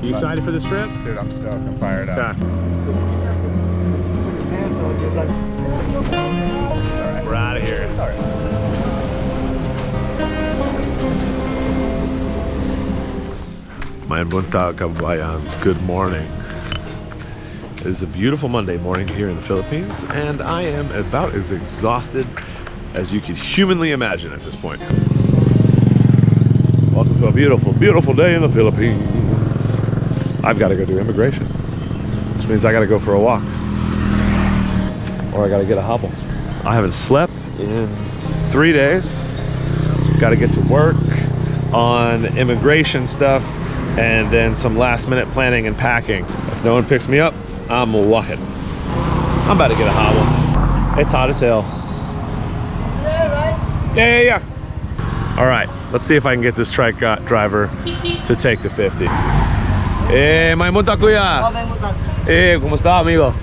You excited for this trip? Dude, I'm stoked. I'm fired up. Okay. We're out of here. It's all right. My bunta kabayans, good morning. It is a beautiful Monday morning here in the Philippines, and I am about as exhausted as you could humanly imagine at this point. Welcome to a beautiful, beautiful day in the Philippines. I've got to go do immigration, which means I got to go for a walk, or I got to get a hobble. I haven't slept in 3 days. Got to get to work on immigration stuff, and then some last minute planning and packing. If no one picks me up, I'm walking. I'm about to get a hobble. It's hot as hell. Yeah. All right, let's see if I can get this trike driver to take the 50. May munta kuya. Kumusta amigo?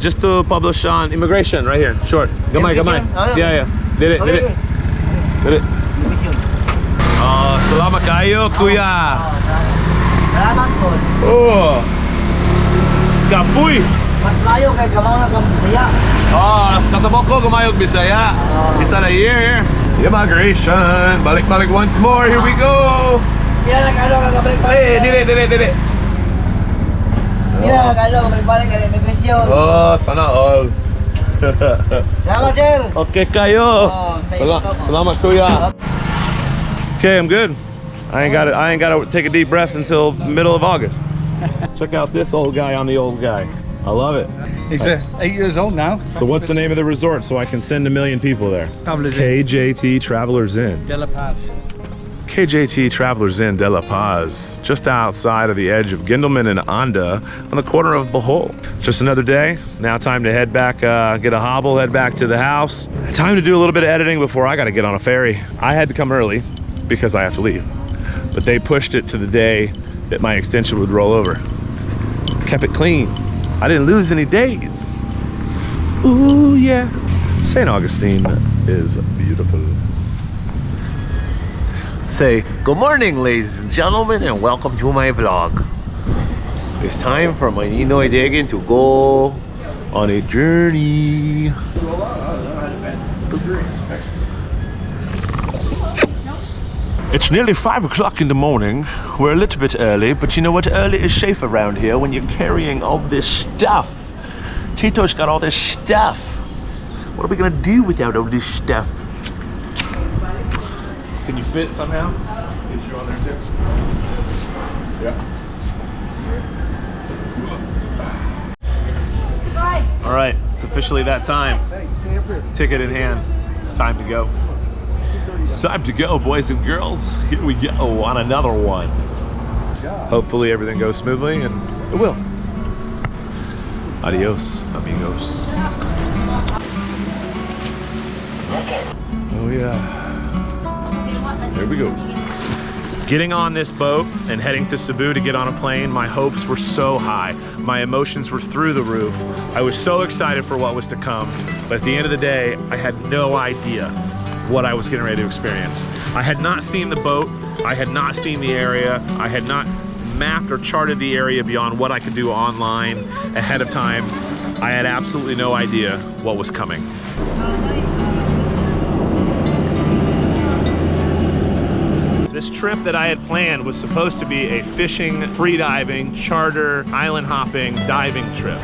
Just to publish on immigration right here, short. Gamay. Yeah. Did it. Salamat kayo kuya. Salamat po. Oh. Kapuy. Mas layo kay Gamayog Bisaya. Kasabok ko Gamayog Bisaya. Isa na year. Immigration. Balik once more. Here we go. Kaya Dili. balik kay immigration. Oh, sana all. Salamat sir. Okay kayo. Salamat kuya. Okay, I'm good. I ain't gotta take a deep breath until middle of August. Check out this old guy on the old guy. I love it. He's 8 years old now. So what's the name of the resort so I can send 1 million people there? Travelers Inn. KJT Travelers Inn. De La Paz. KJT Travelers Inn De La Paz, just outside of the edge of Gindelman and Anda on the corner of Bohol. Just another day. Now time to head back, get a hobble, head back to the house. Time to do a little bit of editing before I gotta get on a ferry. I had to come early because I have to leave, but they pushed it to the day that my extension would roll over. Kept it clean. I didn't lose any days. Ooh, yeah. St. Augustine is beautiful. Say, good morning, ladies and gentlemen, and welcome to my vlog. It's time for my Ninoy Dagan to go on a journey. It's nearly 5 o'clock in the morning. We're a little bit early, but you know what? Early is safe around here when you're carrying all this stuff. Tito's got all this stuff. What are we gonna do without all this stuff? Can you fit somehow? Get you on there too? Yeah. All right, it's officially that time. Ticket in hand. It's time to go. It's time to go, boys and girls. Here we go on another one. Hopefully everything goes smoothly, and it will. Adios, amigos. Oh yeah. Here we go. Getting on this boat and heading to Cebu to get on a plane, my hopes were so high. My emotions were through the roof. I was so excited for what was to come, but at the end of the day, I had no idea what I was getting ready to experience. I had not seen the boat, I had not seen the area, I had not mapped or charted the area beyond what I could do online ahead of time. I had absolutely no idea what was coming. This trip that I had planned was supposed to be a fishing, freediving, charter, island hopping, diving trip.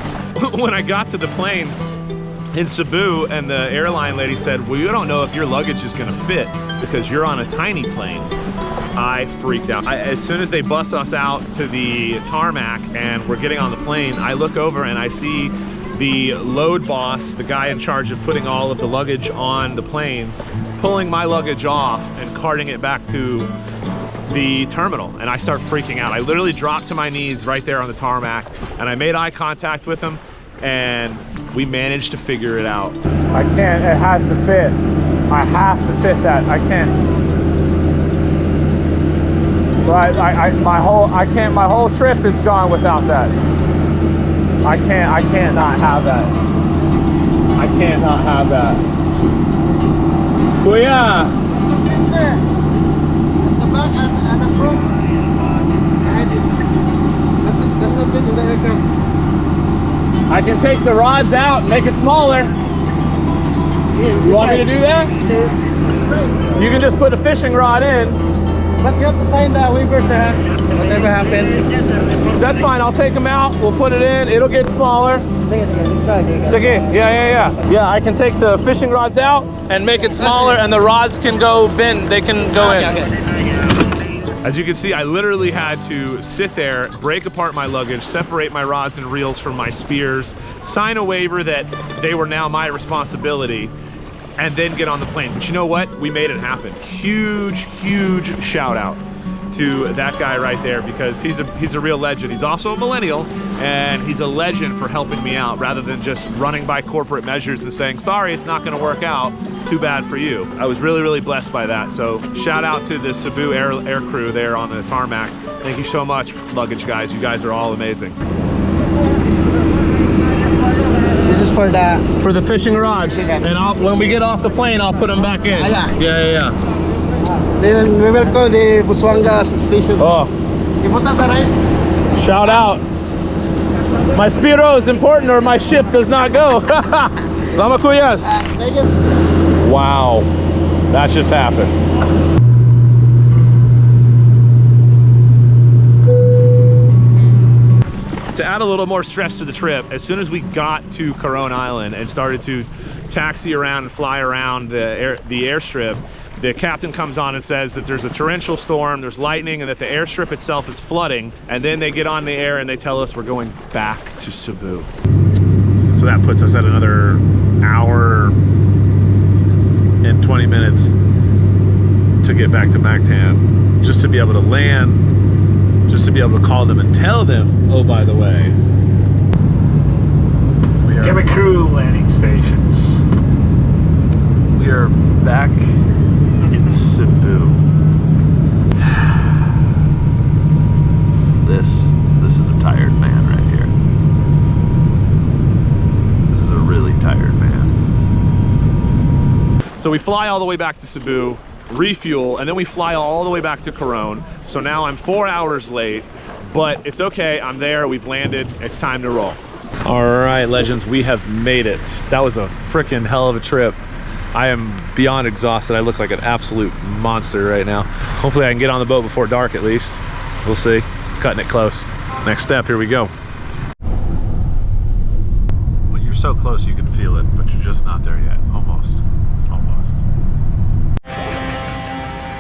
When I got to the plane in Cebu, and the airline lady said, well, you don't know if your luggage is gonna fit because you're on a tiny plane. I freaked out. As soon as they bus us out to the tarmac and we're getting on the plane, I look over and I see the load boss, the guy in charge of putting all of the luggage on the plane, pulling my luggage off and carting it back to the terminal, and I start freaking out. I literally dropped to my knees right there on the tarmac, and I made eye contact with him, and we managed to figure it out. I can't, it has to fit. I have to fit that, I can't. But my whole trip is gone without that. I can't not have that. I can't not have that. Kuya! At the back and the front. fit in the aircraft. I can take the rods out and make it smaller. You want me to do that? You can just put a fishing rod in. But you have to sign the waiver, sir. Whatever happened. That's fine, I'll take them out, we'll put it in, it'll get smaller. It's okay, yeah. Yeah, I can take the fishing rods out and make it smaller, and the rods can go bend, they can go in. As you can see, I literally had to sit there, break apart my luggage, separate my rods and reels from my spears, sign a waiver that they were now my responsibility, and then get on the plane. But you know what? We made it happen. Huge shout out to that guy right there, because he's a real legend. He's also a millennial, and he's a legend for helping me out rather than just running by corporate measures and saying, sorry, it's not gonna work out, too bad for you. I was really blessed by that. So shout out to the Cebu air crew there on the tarmac. Thank you so much, luggage guys. You guys are all amazing. This is for the fishing rods, and when we get off the plane, I'll put them back in. Yeah. Then we will call the Busuanga station. Oh, You put us right? shout out. My Spiro is important or my ship does not go. Lama kuyas. Thank you. Wow, that just happened. To add a little more stress to the trip, as soon as we got to Coron Island and started to taxi around and fly around the airstrip, the captain comes on and says that there's a torrential storm, there's lightning, and that the airstrip itself is flooding. And then they get on the air and they tell us we're going back to Cebu. So that puts us at another hour and 20 minutes to get back to Mactan, just to be able to land, just to be able to call them and tell them, oh, by the way, we are Cabin crew landing stations. We are back in Cebu. This is a tired man right here. This is a really tired man. So we fly all the way back to Cebu, refuel, and then we fly all the way back to Coron. So now I'm 4 hours late, but it's okay, I'm there, we've landed, it's time to roll. All right, legends, we have made it. That was a freaking hell of a trip. I am beyond exhausted. I look like an absolute monster right now. Hopefully I can get on the boat before dark at least. We'll see, it's cutting it close. Next step, here we go. When you're so close you can feel it, but you're just not there yet, almost.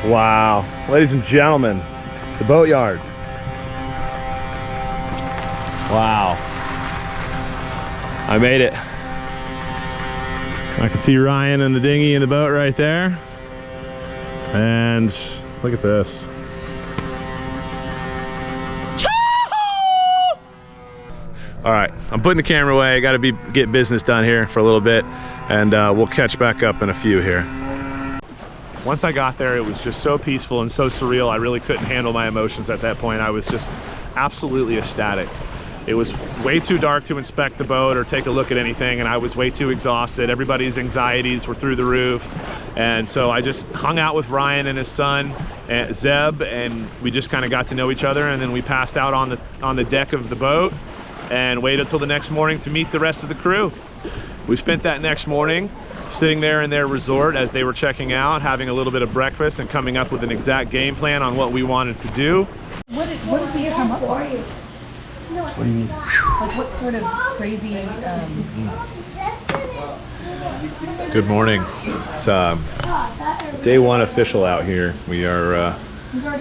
Wow, ladies and gentlemen, the boatyard. Wow, I made it. I can see Ryan and the dinghy in the boat right there. And look at this. All right, I'm putting the camera away. I gotta get business done here for a little bit, and we'll catch back up in a few here. Once I got there, it was just so peaceful and so surreal. I really couldn't handle my emotions at that point. I was just absolutely ecstatic. It was way too dark to inspect the boat or take a look at anything, and I was way too exhausted. Everybody's anxieties were through the roof. And so I just hung out with Ryan and his son, Zeb, and we just kind of got to know each other, and then we passed out on the deck of the boat and waited until the next morning to meet the rest of the crew. We spent that next morning sitting there in their resort as they were checking out, having a little bit of breakfast and coming up with an exact game plan on what we wanted to do. What did you come up with? What do you mean? Like what sort of crazy... Good morning. It's day one official out here. We are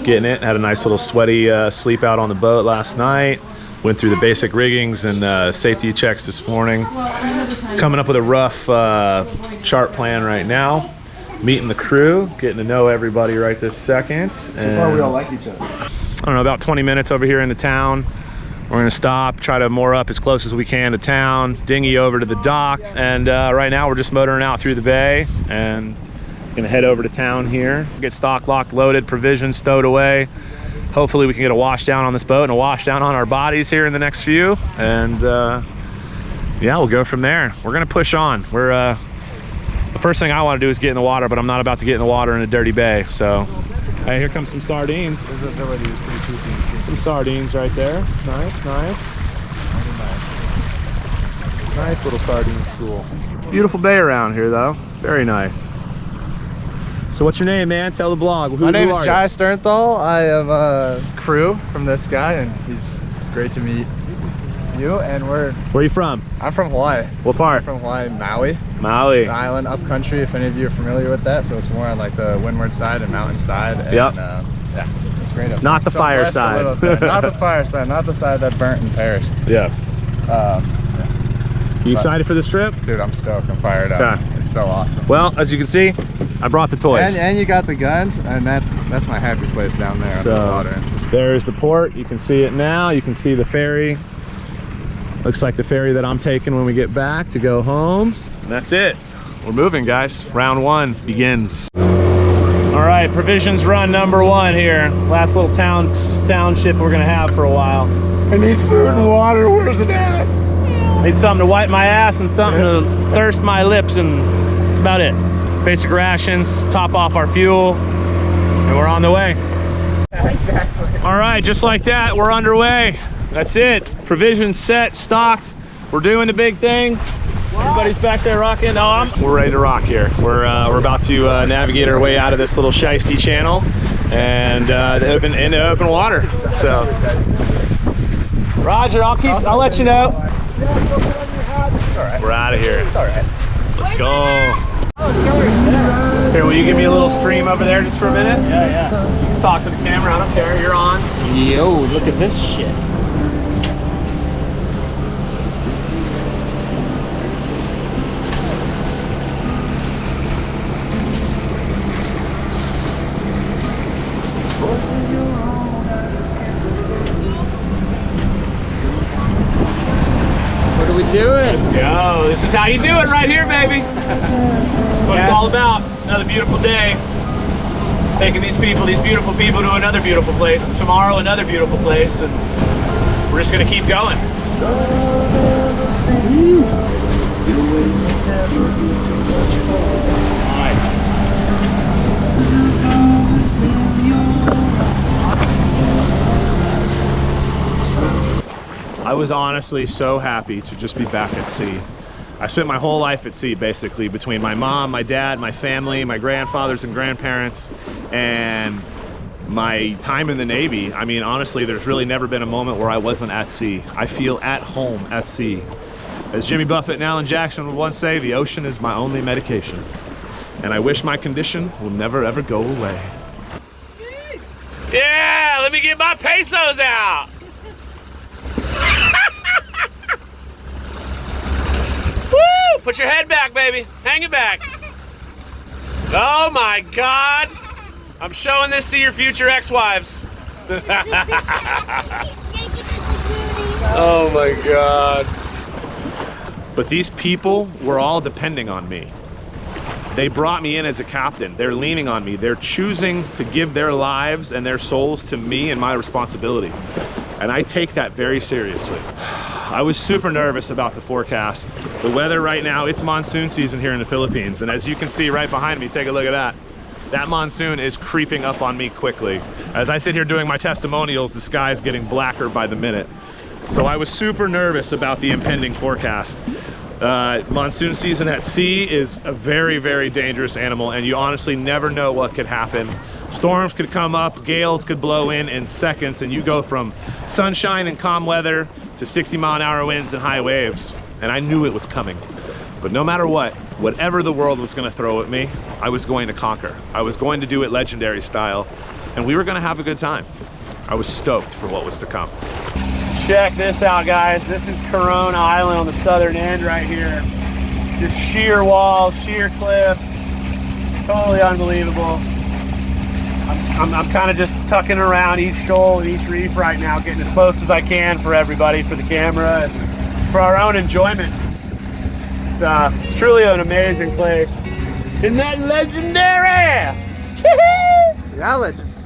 getting it. Had a nice little sweaty sleep out on the boat last night. Went through the basic riggings and safety checks this morning. Coming up with a rough chart plan right now. Meeting the crew, getting to know everybody right this second. So far we all like each other. I don't know, about 20 minutes over here in the town. We're gonna stop, try to moor up as close as we can to town, dinghy over to the dock, and right now we're just motoring out through the bay and gonna head over to town here. Get stock locked, loaded, provisions stowed away. Hopefully we can get a wash down on this boat and a wash down on our bodies here in the next few, and yeah, we'll go from there. We're gonna push on. We're the first thing I want to do is get in the water, but I'm not about to get in the water in a dirty bay. So, hey, here comes some sardines. Visibility is pretty cool things. Some sardines right there. Nice, nice. Nice little sardine school. Beautiful bay around here though. It's very nice. So what's your name, man? Tell the blog. My name is are Jai you? Sternthal. I am a crew from this guy, and he's great to meet you. And Where are you from? I'm from Hawaii. What part? I'm from Hawaii, Maui. Maui. An island up country, if any of you are familiar with that. So it's more on like the windward side and mountain side. And, Yep. Yeah, it's great up Not there. the fire blessed a side. little bit. Not the fire side. Not the side that burnt and perished. Yes. You excited for this trip? Dude, I'm stoked. I'm fired up. Okay. It's so awesome. Well, as you can see, I brought the toys. And you got the guns, and that's my happy place down there on the water. There's the port. You can see it now. You can see the ferry. Looks like the ferry that I'm taking when we get back to go home. And that's it. We're moving, guys. Round 1 begins. All right, provisions run number 1 here. Last little township we're gonna have for a while. I need food and water. Where's it at? Need something to wipe my ass and something to thirst my lips, and that's about it. Basic rations, top off our fuel, and we're on the way. All right, just like that, we're underway. That's it. Provisions set, stocked. We're doing the big thing. Everybody's back there rocking. We're ready to rock here. We're about to navigate our way out of this little shiesty channel and into open water. So, Roger, I'll let you know. We're out of here. It's all right. Let's go. Here, will you give me a little stream over there just for a minute? Yeah. You can talk to the camera. I don't care. You're on. Yo, look at this shit. What are we doing? Let's go. This is how you do it right here, baby. That's what it's all about. It's another beautiful day. Taking these beautiful people to another beautiful place, and tomorrow another beautiful place, and we're just gonna keep going. Nice. I was honestly so happy to just be back at sea. I spent my whole life at sea, basically, between my mom, my dad, my family, my grandfathers and grandparents, and my time in the Navy. I mean, honestly, there's really never been a moment where I wasn't at sea. I feel at home at sea. As Jimmy Buffett and Alan Jackson would once say, the ocean is my only medication. And I wish my condition will never, ever go away. Yeah, let me get my pesos out. Woo! Put your head back, baby. Hang it back. Oh my God. I'm showing this to your future ex-wives. Oh my God. But these people were all depending on me. They brought me in as a captain. They're leaning on me. They're choosing to give their lives and their souls to me and my responsibility. And I take that very seriously. I was super nervous about the forecast. The weather right now, it's monsoon season here in the Philippines. And as you can see right behind me, take a look at that. That monsoon is creeping up on me quickly. As I sit here doing my testimonials, the sky is getting blacker by the minute. So I was super nervous about the impending forecast. Monsoon season at sea is a very, very dangerous animal, and you honestly never know what could happen. Storms could come up, gales could blow in seconds, and you go from sunshine and calm weather to 60-mile-an-hour winds and high waves. And I knew it was coming. But no matter what, whatever the world was gonna throw at me, I was going to conquer. I was going to do it legendary style, and we were gonna have a good time. I was stoked for what was to come. Check this out, guys. This is Coron Island on the southern end right here. Just sheer walls, sheer cliffs, totally unbelievable. I'm kind of just tucking around each shoal and each reef right now, getting as close as I can for everybody, for the camera, and for our own enjoyment. It's truly an amazing place. Isn't that legendary? Yeah, legends.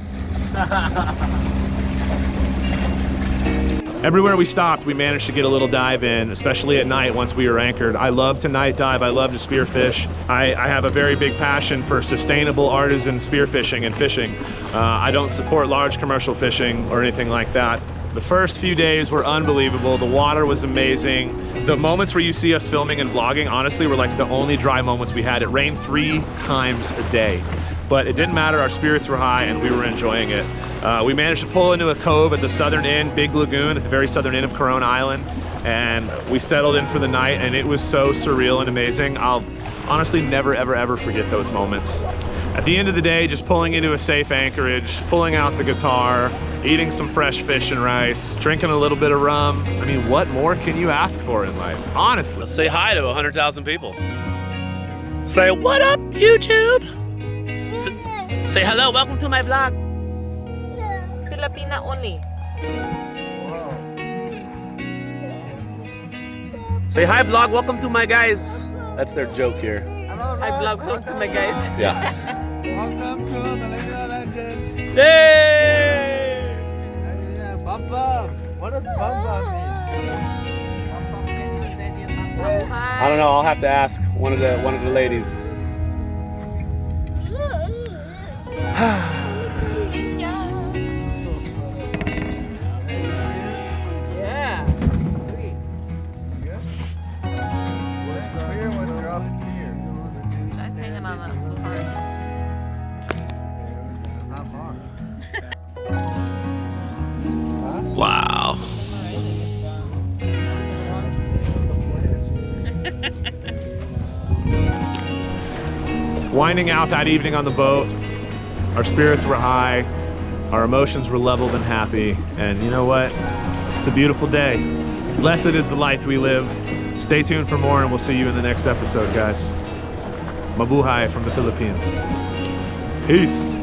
Everywhere we stopped, we managed to get a little dive in, especially at night once we were anchored. I love to night dive. I love to spearfish. I have a very big passion for sustainable artisan spearfishing and fishing. I don't support large commercial fishing or anything like that. The first few days were unbelievable. The water was amazing. The moments where you see us filming and vlogging, honestly, were like the only dry moments we had. It rained 3 times a day, but it didn't matter. Our spirits were high and we were enjoying it. We managed to pull into a cove at the southern end, Big Lagoon, at the very southern end of Coron Island, and we settled in for the night, and it was so surreal and amazing. I'll honestly never, ever, ever forget those moments. At the end of the day, just pulling into a safe anchorage, pulling out the guitar, eating some fresh fish and rice, drinking a little bit of rum. I mean, what more can you ask for in life? Honestly. Say hi to 100,000 people. Say, what up, YouTube? Say hello, welcome to my vlog. Filipina only. Say hi, vlog, welcome to my guys. That's their joke here. I vlog welcome to my guys. Yeah. Welcome to Malaysia Legends. Yay! Bum bum. What does bum bum mean? I don't know, I'll have to ask one of the ladies. Yeah. Sweet. What's clear, what's rough here? Guys hanging on the heart. Not far. Wow. Winding out that evening on the boat, our spirits were high, our emotions were leveled and happy, and you know what? It's a beautiful day. Blessed is the life we live. Stay tuned for more, and we'll see you in the next episode, guys. Mabuhay from the Philippines. Peace.